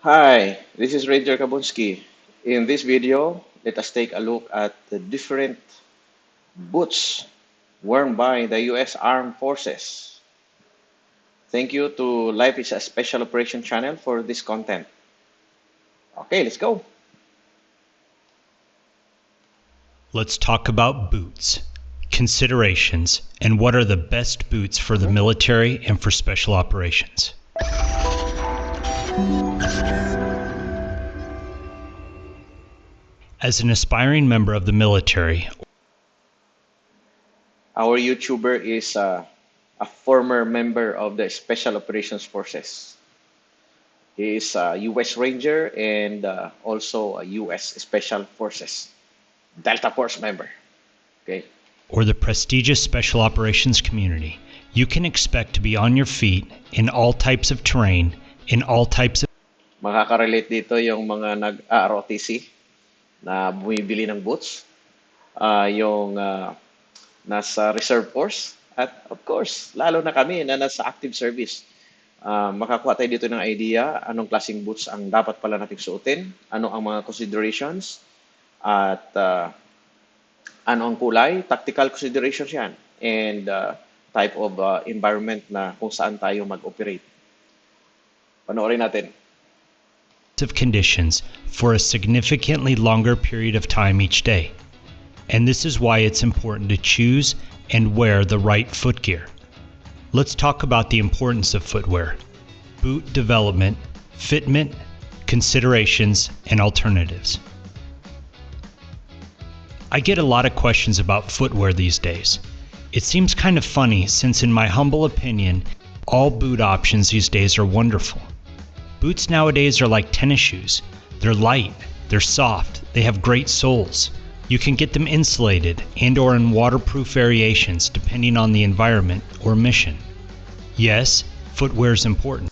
Hi, this is Ranger Kabunski. In this video, let us take a look at the different boots worn by the U.S. Armed Forces. Thank you to Life is a Special Operation channel for this content. Okay, let's go. Let's talk about boots, considerations, and what are the best boots for the military and for special operations. As an aspiring member of the military, Our YouTuber is a former member of the Special Operations Forces. He is a U.S. Ranger and also a U.S. Special Forces Delta Force member. Okay. or the prestigious special operations community, you can expect to be on your feet in all types of terrain, in all types of Makaka-relate dito yung mga nag-ROTC na bumibili ng boots, yung nasa reserve force, at of course, lalo na kami na nasa active service. Makakuha tayo dito ng idea anong klaseng boots ang dapat pala nating suotin, ano ang mga considerations, at ano ang kulay, tactical considerations yan, and type of environment na kung saan tayo mag-operate. Panoorin natin. of conditions for a significantly longer period of time each day. And this is why it's important to choose and wear the right footgear. Let's talk about the importance of footwear, boot development, fitment, considerations, and alternatives. I get a lot of questions about footwear these days. It seems kind of funny since, in my humble opinion, all boot options these days are wonderful. Boots nowadays are like tennis shoes. They're light, they're soft, they have great soles. You can get them insulated and or in waterproof variations depending on the environment or mission. Yes, footwear is important.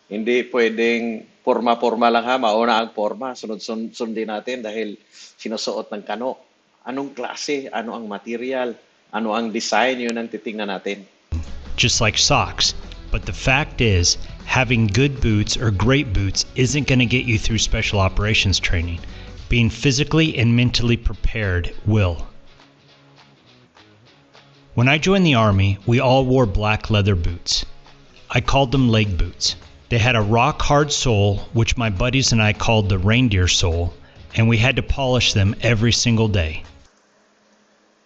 Hindi pwedeng porma-porma lang ha, mauna ang porma, sunod-sundin natin dahil sinusuot ng kano. Anong klase, ano ang material, ano ang design, yun ang titingnan natin. Just like socks. But the fact is, having good boots or great boots isn't going to get you through special operations training. Being physically and mentally prepared will. When I joined the Army, we all wore black leather boots. I called them leg boots. They had a rock-hard sole, which my buddies and I called the reindeer sole, and we had to polish them every single day.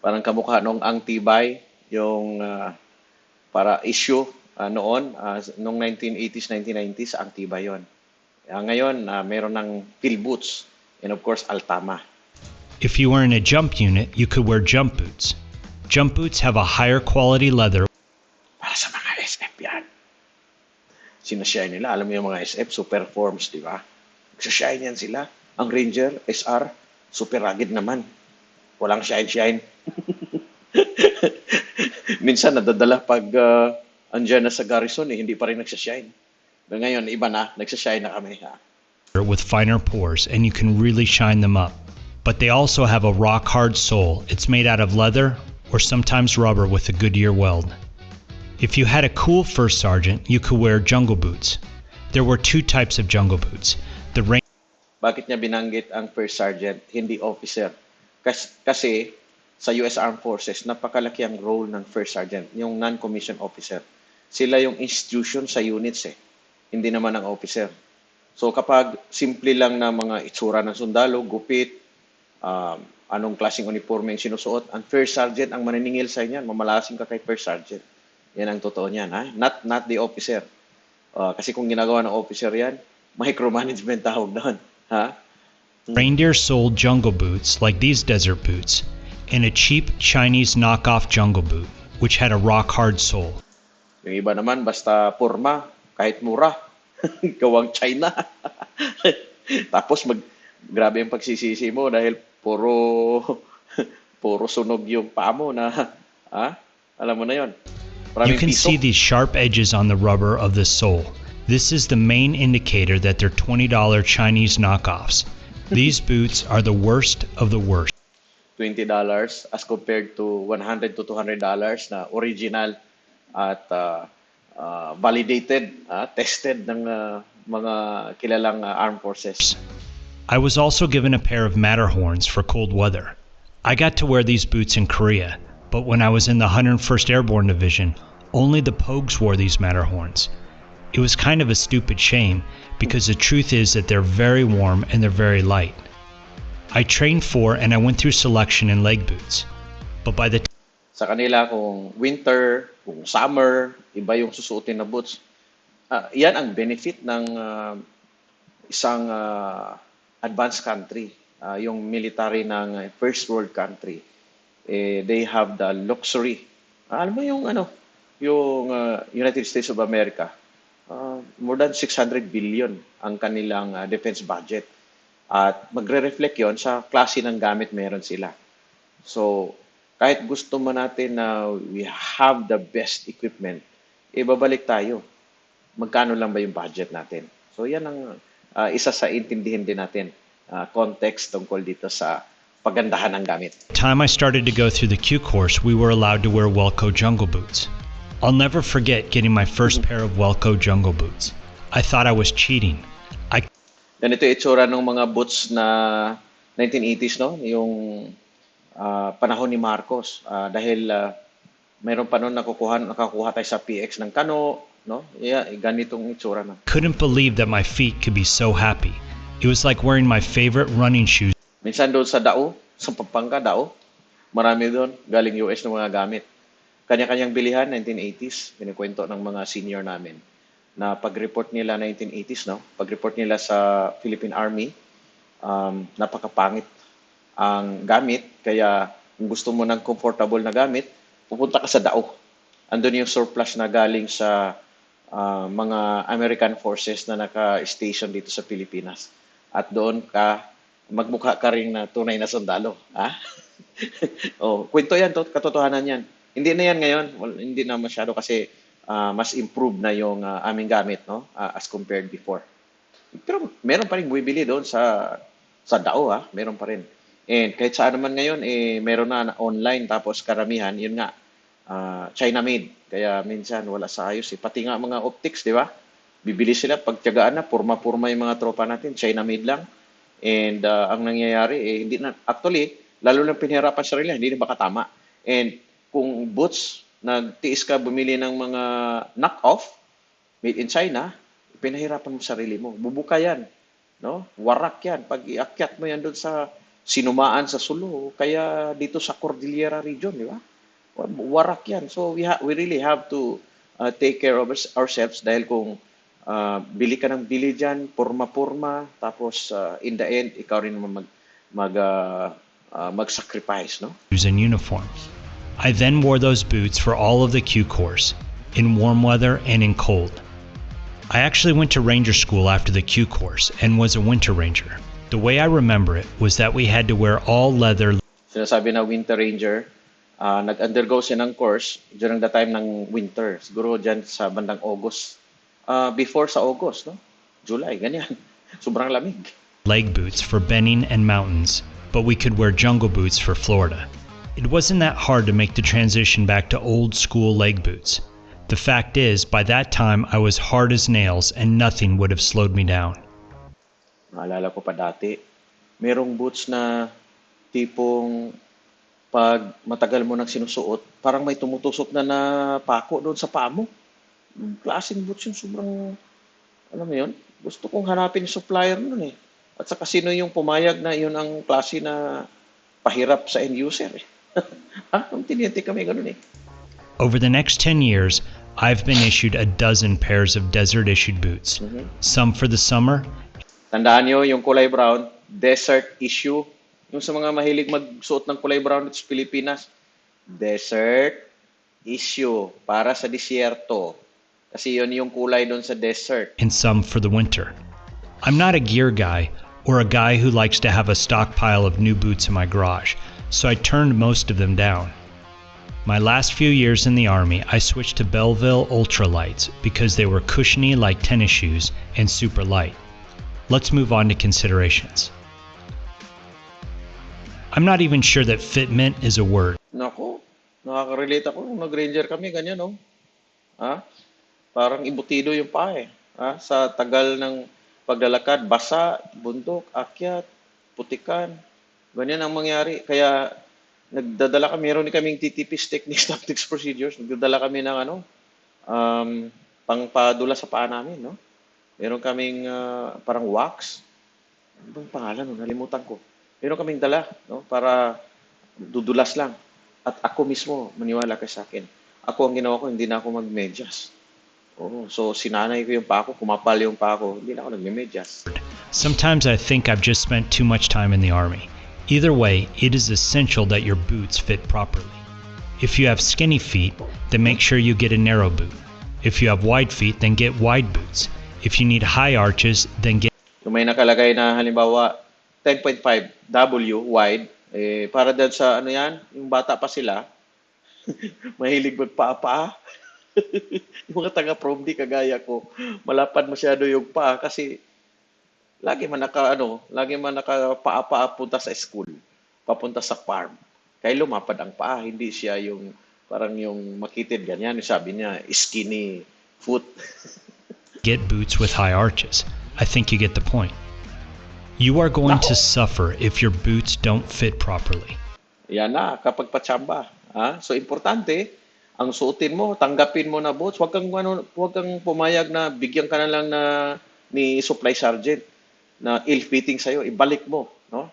Parang kamukha nung ang tibay, yung para issue noong 1980s, 1990s, ang tibay yun. Ngayon, meron ng field boots and of course, Altama. If you were in a jump unit, you could wear jump boots. Jump boots have a higher quality leather. Para sa mga SF yan. Sinashine nila. Alam mo yung mga SF, super forms, di ba? Nagsashine yan sila. Ang Ranger, SR, super rugged naman. Walang shine-shine. Minsan nadadala pag andyan na sa garrison, hindi pa rin nagsashine. Ngayon, iba na, nagsashine na kami. With finer pores, and you can really shine them up. But they also have a rock-hard sole. It's made out of leather or sometimes rubber with a Goodyear weld. If you had a cool first sergeant, you could wear jungle boots. There were two types of jungle boots. Bakit niya binanggit ang first sergeant, hindi officer? Kasi sa US Armed Forces, napakalaki ang role ng first sergeant, yung non-commissioned officer. Sila yung institution sa units hindi naman ang officer. So kapag simple lang na mga itsura ng sundalo, gupit, anong klaseng uniforme yung sinusuot, ang first sergeant ang maniningil sa inyan, mamalasing ka kay first sergeant. Yan ang totoo niyan, ha? Not the officer. Kasi kung ginagawa ng officer yan, micromanagement tawag doon, ha? Reindeer sold jungle boots like these desert boots and a cheap Chinese knockoff jungle boot which had a rock-hard sole. Yung iba naman, basta porma, kahit mura, gawang China. Tapos grabe yung pagsisisi mo dahil puro sunog yung paa mo na, alam mo na yon. You can see these sharp edges on the rubber of the sole. This is the main indicator that they're $20 Chinese knockoffs. These boots are the worst of the worst. $20 as compared to $100 to $200 na original at validated, tested ng mga kilalang armed forces. I was also given a pair of Matterhorns for cold weather. I got to wear these boots in Korea, but when I was in the 101st Airborne Division, only the Pogues wore these Matterhorns. It was kind of a stupid shame, because the truth is that they're very warm and they're very light. I trained for and I went through selection in leg boots, but by the Sa kanila, kung winter, kung summer, iba yung susuotin na boots. Yan ang benefit ng isang advanced country, yung military ng first world country. They have the luxury. Alam mo yung yung United States of America, more than 600 billion ang kanilang defense budget. At magre-reflect yon sa klase ng gamit meron sila. So, kahit gusto mo natin na we have the best equipment, babalik tayo. Magkano lang ba yung budget natin? So, yan ang isa sa intindihin din natin, context tungkol dito sa pagandahan ng gamit. time I started to go through the Q course, we were allowed to wear Welco jungle boots. I'll never forget getting my first pair of Welco jungle boots. I thought I was cheating. Ganito yung itsura ng mga boots na 1980s, no? Yung panahon ni Marcos. Dahil mayroon pa noon nakakuha tayo sa PX ng kano, no? Yeah, ganitong itsura na. Couldn't believe that my feet could be so happy. It was like wearing my favorite running shoes. Minsan doon sa Dao, sa Pampanga, Dao, marami doon, galing US ng mga gamit. Kanya-kanyang bilihan, 1980s, kinikwento ng mga senior namin. Na pag-report nila 1980s, no? Pag-report nila sa Philippine Army, napakapangit ang gamit. Kaya kung gusto mo ng comfortable na gamit, pupunta ka sa Dao. Andun yung surplus na galing sa mga American forces na naka-station dito sa Pilipinas. At doon ka, magmukha ka rin na tunay na sundalo. Ha? Kwento yan, katotohanan yan. Hindi na yan ngayon. Well, hindi na masyado kasi mas improved na yung aming gamit, no? As compared before. Pero meron pa rin bumibili doon sa Dao, ha? Meron pa rin. And kahit saan naman ngayon, meron na online, tapos karamihan, yun nga, China-made. Kaya minsan wala sa ayos. Pati nga mga optics, di ba? Bibili sila, pagtiyagaan na, purma-purma yung mga tropa natin, China-made lang. And ang nangyayari, hindi na, actually, lalo lang pinahirapan sa sarili, hindi na makatama. And kung boots, nagtiis ka bumili ng mga knock-off, made in China, pinahirapan mo sarili mo. Bubuka yan. No? Warak yan. Pag iakyat mo yan doon sa sinumaan sa Sulu, kaya dito sa Cordillera region, di ba? Warak yan. So we really have to take care of ourselves dahil kung bili ka ng bili dyan, purma-purma, tapos in the end, ikaw rin mag-sacrifice, no? And uniforms. I then wore those boots for all of the Q course, in warm weather and in cold. I actually went to Ranger School after the Q course and was a Winter Ranger. The way I remember it was that we had to wear all leather. Sinasabi na Winter Ranger, nag-undergo siya ng course during the time ng winter. Siguro dyan sa bandang August. Before sa August, no? July, ganyan. Sobrang lamig. Leg boots for bending and mountains, but we could wear jungle boots for Florida. It wasn't that hard to make the transition back to old school leg boots. The fact is, by that time, I was hard as nails and nothing would have slowed me down. Naalala ko pa dati, merong boots na tipong pag matagal mo nang sinusuot, parang may tumutusok na pako doon sa paa mo. Klaseng boots yun, sobrang, alam mo yun, gusto kong hanapin yung supplier nun eh. At saka sino yung pumayag na yun ang klase na pahirap sa end user eh. Ang tiniyente kami ganun eh. Over the next 10 years, I've been issued a dozen pairs of desert-issued boots. Some for the summer. Tandaan nyo, yung kulay brown, desert issue. Yung sa mga mahilig magsuot ng kulay brown dito sa Pilipinas, desert issue para sa disyerto. Kasi yun yung kulay doon sa desert. And some for the winter. I'm not a gear guy or a guy who likes to have a stockpile of new boots in my garage, so I turned most of them down. My last few years in the Army, I switched to Belleville Ultralights because they were cushiony like tennis shoes and super light. Let's move on to considerations. I'm not even sure that Fitment is a word. Nako, nakaka-relate ako. Nung nag-ranger kami, ganyan, no? Ha? Parang ibutido yung paa eh. Sa tagal ng paglalakad, basa, bundok, akyat, putikan. Ganyan ang mangyari. Kaya nagdadala kami, meron din kaming TTPs, techniques, tactics, procedures. Nagdadala kami ng um, pangpadula sa paa namin, no? Meron kaming parang wax. Ano bang pangalan no? Nalimutan ko. Meron kaming dala, no? Para dudulas lang. At ako mismo, maniwala ka sa akin. Ako ang ginawa ko, hindi na ako magmedyas. Oo, so sinanay ko yung paa ko, kumapal yung paa ko, hindi na ako nagmemedyas. Sometimes I think I've just spent too much time in the Army. Either way, it is essential that your boots fit properly. If you have skinny feet, then make sure you get a narrow boot. If you have wide feet, then get wide boots. If you need high arches, then get Yung may nakalagay na halimbawa 10.5 W wide, para dahil sa ano yan, yung bata pa sila, mahilig magpaa-paa. Yung mga taga-prom di kagaya ko, malapad masyado yung paa kasi lagi man nakapaa-paa punta sa school, papunta sa farm. Kaya lumapad ang paa, hindi siya yung parang yung makitid ganyan, yung sabi niya, skinny foot. boots with high arches. I think you get the point. You are going to suffer if your boots don't fit properly. Yan na, kapag patsamba. So, importante, ang suotin mo, tanggapin mo na boots. Huwag kang pumayag na bigyan ka na lang ni supply sergeant na ill-fitting sa'yo. Ibalik mo, no?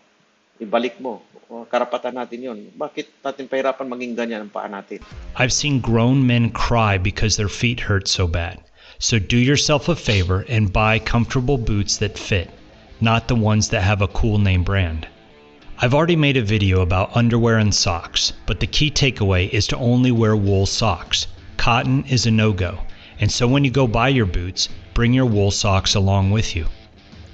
Ibalik mo. Karapatan natin yon. Bakit natin pahirapan maging ganyan ang paa natin? I've seen grown men cry because their feet hurt so bad. So do yourself a favor and buy comfortable boots that fit, not the ones that have a cool name brand. I've already made a video about underwear and socks, but the key takeaway is to only wear wool socks. Cotton is a no-go, and so when you go buy your boots, bring your wool socks along with you.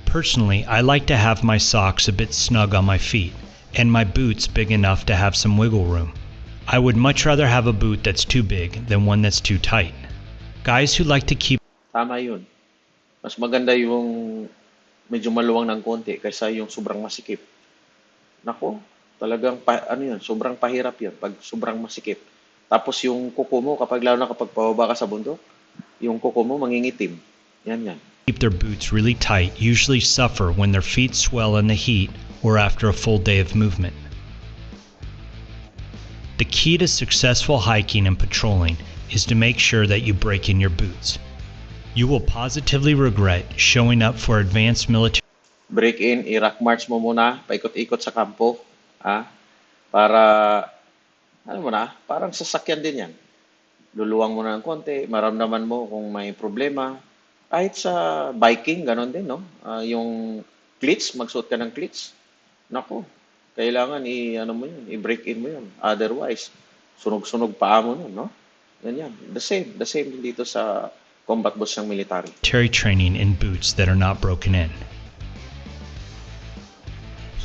Personally, I like to have my socks a bit snug on my feet, and my boots big enough to have some wiggle room. I would much rather have a boot that's too big than one that's too tight. Guys who like to keep Tama yun. Mas maganda yung medyo maluwang ng konti kaysa yung sobrang masikip. Nako, talagang sobrang pahirap yun pag sobrang masikip. Tapos yung kuko mo, lalo na kapag pababa ka sa bundok, yung kuko mo mangingitim. Yan. their boots really tight usually suffer when their feet swell in the heat or after a full day of movement. The key to successful hiking and patrolling is to make sure that you break in your boots. You will positively regret showing up for advanced military Break in, i-rock march mo muna, paikot-ikot sa kampo, para, parang sasakyan din yan. Luluwang mo na ng konti, maramdaman mo kung may problema. Kahit sa biking, ganon din, no? Yung cleats, magsuot ka ng cleats. Naku, kailangan i-break in mo yun. Otherwise, sunog-sunog paa mo nun, no? Ganyan. The same din dito sa combat boots ng military. training in boots that are not broken in.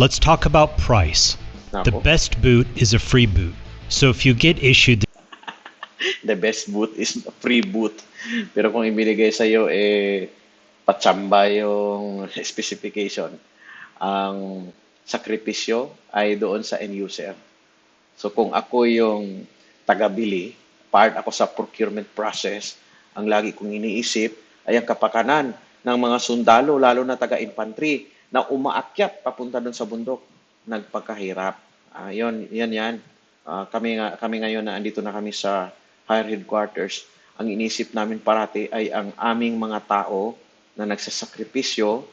Let's talk about price. The best boot is a free boot. So if you get issued the best boot is a free boot. Pero kung ibinigay sa iyo patsamba yung specification, ang sakripisyo ay doon sa end user. So kung ako yung taga-bili, part ako sa procurement process, ang lagi kong iniisip ay ang kapakanan ng mga sundalo, lalo na taga-infantry, na umaakyat papunta doon sa bundok, nagpagkahirap. Yan. Kami ngayon na andito na kami sa higher headquarters, ang inisip namin parati ay ang aming mga tao na nagsasakripisyo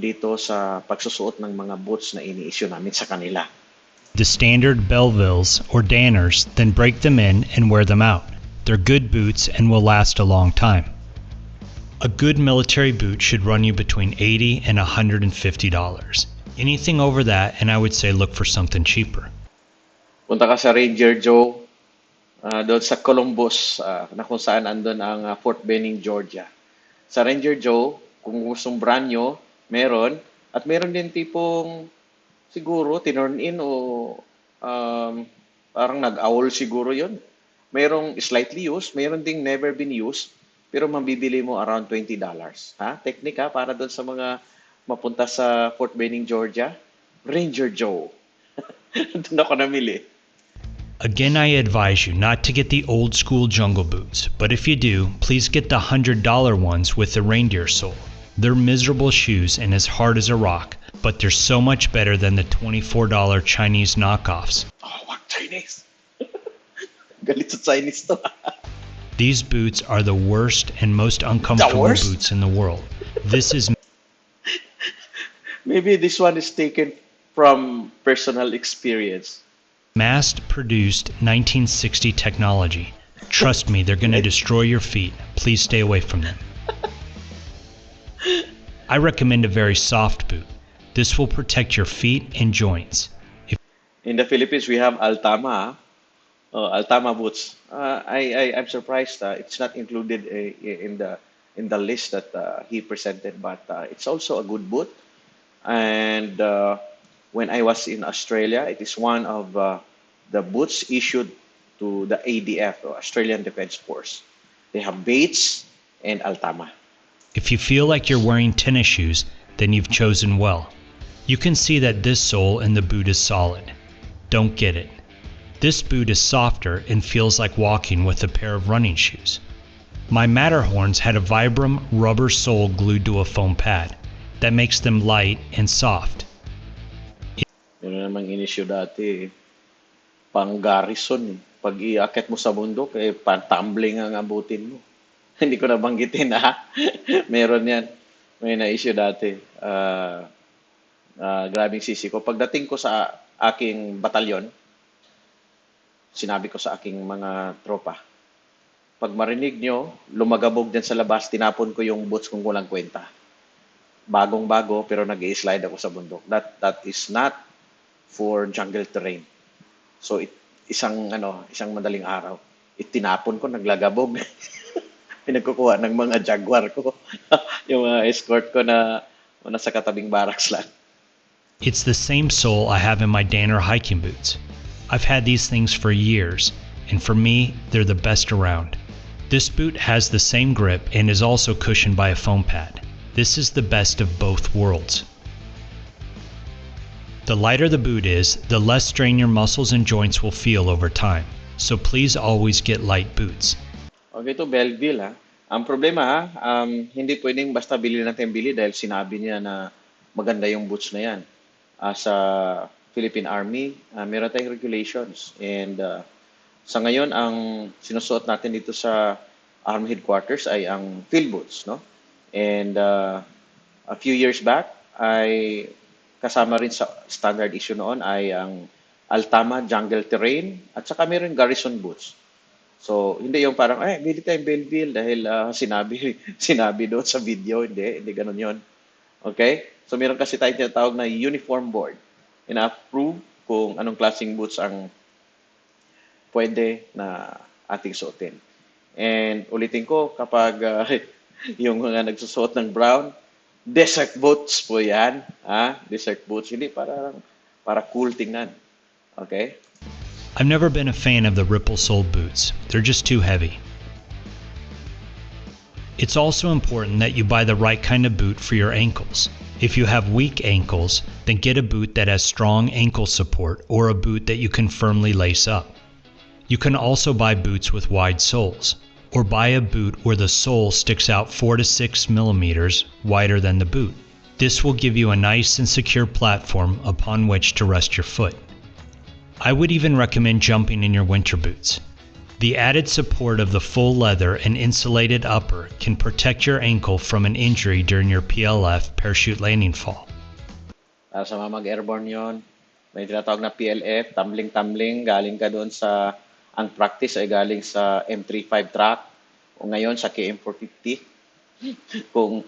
dito sa pagsusuot ng mga boots na ini-issue namin sa kanila. The standard Belvilles or Danners, then break them in and wear them out. They're good boots and will last a long time. A good military boot should run you between $80 and $150. Anything over that, and I would say look for something cheaper. Punta ka sa Ranger Joe, doon sa Columbus, na kung saan andun ang Fort Benning, Georgia. Sa Ranger Joe, kung gustong brand nyo, meron. At meron din tipong siguro tinurn in o parang nag-owl siguro yon. Merong slightly used, meron ding never been used, pero mabibili mo around $20. Technique para doon sa mga mapunta sa Fort Benning, Georgia. Ranger Joe. Doon ako namili. Again, I advise you not to get the old school jungle boots, but if you do, please get the $100 ones with the reindeer sole. They're miserable shoes and as hard as a rock, but they're so much better than the $24 Chinese knockoffs. Oh, wag Chinese. Galit sa Chinese to. These boots are the worst and most uncomfortable worst? boots in the world. This is Maybe this one is taken from personal experience. mass-produced 1960 technology. Trust me, they're going to destroy your feet. Please stay away from them. I recommend a very soft boot. This will protect your feet and joints. In the Philippines, we have Altama. Altama boots. I'm surprised it's not included in the list that he presented, but it's also a good boot. And when I was in Australia, it is one of the boots issued to the ADF, or Australian Defence Force. They have Bates and Altama. If you feel like you're wearing tennis shoes, then you've chosen well. You can see that this sole in the boot is solid. Don't get it. This boot is softer and feels like walking with a pair of running shoes. My Matterhorns had a Vibram rubber sole glued to a foam pad. That makes them light and soft. Yun namang in-issue dati, pang garrison. Pag iakyat mo sa bundok, pang-tumbling ang abutin mo. Hindi ko nabanggitin ha. Meron yan. May na-issue dati. Grabing sisi ko. Pagdating ko sa aking batalyon, sinabi ko sa aking mga tropa, pag marinig nyo, lumagabog dyan sa labas, tinapon ko yung boots kung walang kwenta. Bagong-bago, pero nag-i-slide ako sa bundok. That is not for jungle terrain. So, isang madaling araw, itinapon ko, naglagabog. Pinagkukuha ng mga jaguar ko. Yung mga escort ko na nasa katabing barracks lang. It's the same sole I have in my Danner hiking boots. I've had these things for years, and for me, they're the best around. This boot has the same grip and is also cushioned by a foam pad. This is the best of both worlds. The lighter the boot is, the less strain your muscles and joints will feel over time. So please always get light boots. Okay, to Belleville ha. Ang problema hindi pwedeng basta bili dahil sinabi niya na maganda yung boots na yan. Sa Philippine Army, meron tayong regulations. And sa ngayon, ang sinusuot natin dito sa Army Headquarters ay ang field boots, no? And a few years back, ay kasama rin sa standard issue noon ay ang Altama Jungle Terrain at saka meron Garrison boots. So, hindi yung parang, bili tayong Belleville dahil sinabi doon sa video. Hindi ganun yon. Okay? So, meron kasi tayong tinatawag na uniform board. Ina-approve kung anong klaseng boots ang pwede na ating suotin. And ulitin ko, kapag yung mga nagsusuot ng brown, desert boots po yan. Desert boots. Hindi para cool tingnan. Okay? I've never been a fan of the ripple sole boots. They're just too heavy. It's also important that you buy the right kind of boot for your ankles. If you have weak ankles, then get a boot that has strong ankle support or a boot that you can firmly lace up. You can also buy boots with wide soles, or buy a boot where the sole sticks out 4 to 6 millimeters wider than the boot. This will give you a nice and secure platform upon which to rest your foot. I would even recommend jumping in your winter boots. The added support of the full leather and insulated upper can protect your ankle from an injury during your PLF parachute landing fall. Sa mga mag-airborne yon, may tinatawag na PLF, tumbling-tumbling, galing ka doon sa, ang practice ay galing sa M35 track, o ngayon sa KM450. Kung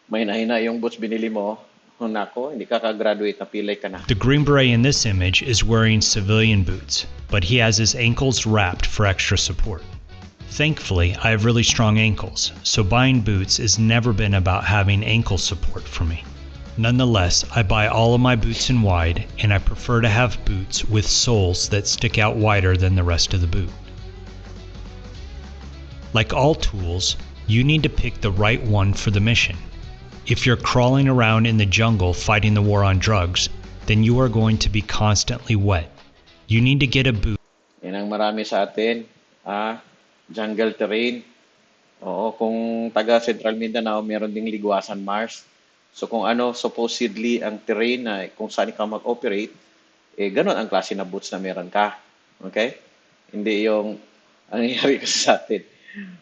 may nahina yung boots binili mo, nako, hindi ka ka-graduate na pilay ka na. The Green Beret in this image is wearing civilian boots, but he has his ankles wrapped for extra support. Thankfully, I have really strong ankles, so buying boots has never been about having ankle support for me. Nonetheless, I buy all of my boots in wide, and I prefer to have boots with soles that stick out wider than the rest of the boot. Like all tools, you need to pick the right one for the mission. If you're crawling around in the jungle fighting the war on drugs, then you are going to be constantly wet. You need to get a boot. Yan ang marami sa atin. Jungle terrain. Oo, kung taga Central Mindanao, meron ding Ligwasan Mars. So kung ano supposedly ang terrain na kung saan ka mag-operate, ganun ang klase na boots na meron ka. Okay? Hindi yung ang nangyayari kasi sa atin.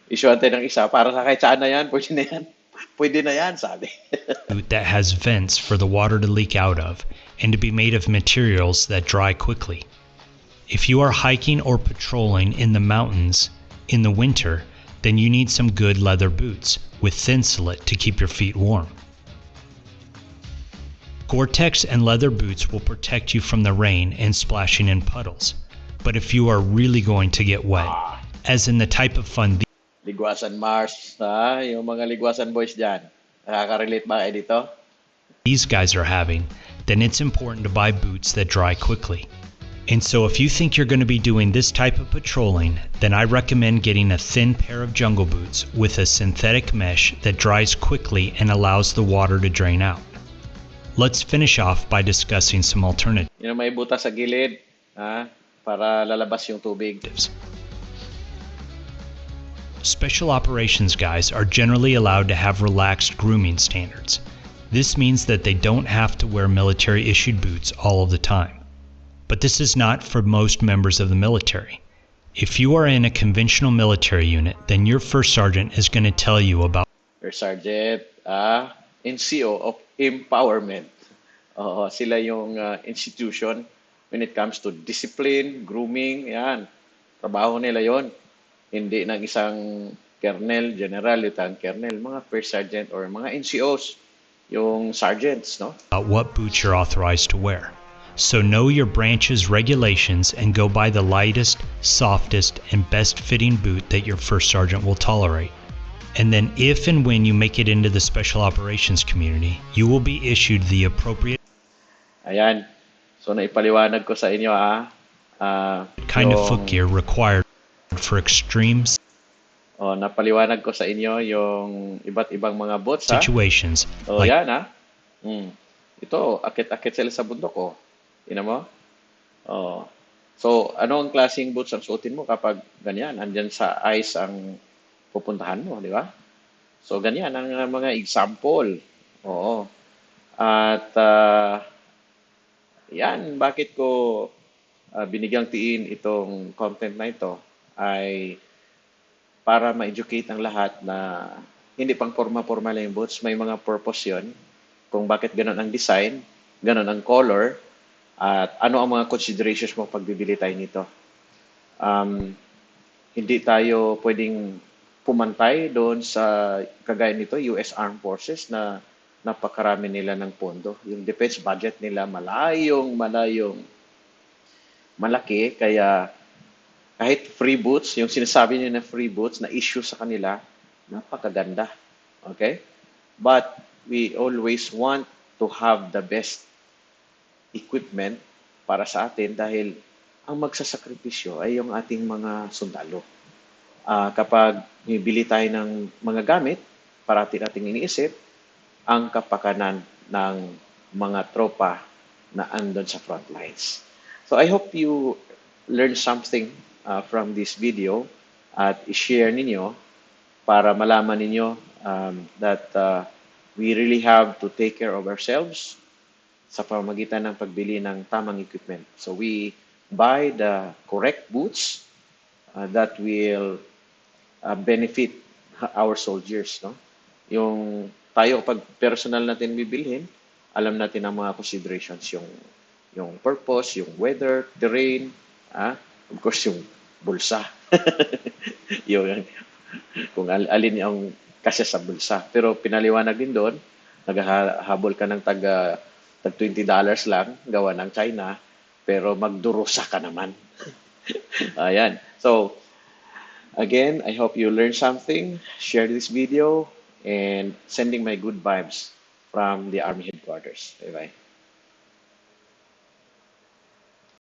Issue natin ng isa, para sa kahit saan na yan, pwede na yan. Pwede na yan, sabi. Boot that has vents for the water to leak out of and to be made of materials that dry quickly. If you are hiking or patrolling in the mountains in the winter, then you need some good leather boots with thin slit to keep your feet warm. Gore-Tex and leather boots will protect you from the rain and splashing in puddles. But if you are really going to get wet, as in the type of fun Ligwasan Mars, yung mga Ligwasan boys dyan. Nakaka-relate ba kayo dito? these guys are having, then it's important to buy boots that dry quickly. And so if you think you're going to be doing this type of patrolling, then I recommend getting a thin pair of jungle boots with a synthetic mesh that dries quickly and allows the water to drain out. Let's finish off by discussing some alternatives. Yung may butas sa gilid, para lalabas yung tubig. Special operations guys are generally allowed to have relaxed grooming standards. This means that they don't have to wear military-issued boots all of the time. But this is not for most members of the military. If you are in a conventional military unit, then your first sergeant is going to tell you about First Sergeant, NCO of Empowerment. Oo, sila yung institution when it comes to discipline, grooming, yan. Trabaho nila yon. Hindi ng isang colonel, general, lieutenant colonel, mga first sergeant or mga NCOs, yung sergeants, no? what boots you're authorized to wear. So know your branch's regulations and go buy the lightest, softest, and best fitting boot that your first sergeant will tolerate. And then if and when you make it into the special operations community, you will be issued the appropriate Ayan. So naipaliwanag ko sa inyo kind of yung- foot gear required for extreme napaliwanag ko sa inyo yung iba't ibang mga boots, situations So like yan, Ito, akit-akit sila sa bundok, Tingnan mo? So, ano ang klaseng boots ang suotin mo kapag ganyan? Andyan sa ice ang pupuntahan mo, di ba? So, ganyan ang mga example. Oo. At, yan, bakit ko binigyang tiin itong content na ito ay para ma-educate ang lahat na hindi pang forma-forma lang yung boots, may mga purpose yon kung bakit ganun ang design, ganun ang color, at ano ang mga considerations mo pag bibili tayo nito. Hindi tayo pwedeng pumantay doon sa kagaya nito, US Armed Forces na napakarami nila ng pondo. Yung defense budget nila malayong malaki, kaya kahit free boots, yung sinasabi niya na free boots na issue sa kanila, napakaganda. Okay? But we always want to have the best equipment para sa atin dahil ang magsasakripisyo ay yung ating mga sundalo. Kapag bibili tayo ng mga gamit, parati nating iniisip ang kapakanan ng mga tropa na andon sa front lines. So I hope you learn something from this video at i-share ninyo para malaman ninyo that we really have to take care of ourselves sa pamamagitan ng pagbili ng tamang equipment. So we buy the correct boots that will benefit our soldiers, no? Yung tayo pag personal natin bibilhin, alam natin ang mga considerations, yung purpose, yung weather, terrain, of course yung bulsa. yung kung alin yung kasya sa bulsa. Pero pinaliwanag din doon, naghahabol ka ng tag $20 lang, gawa ng China, pero magdurusa ka naman. Ayan. So, again, I hope you learned something. Share this video and sending my good vibes from the Army Headquarters. Bye-bye.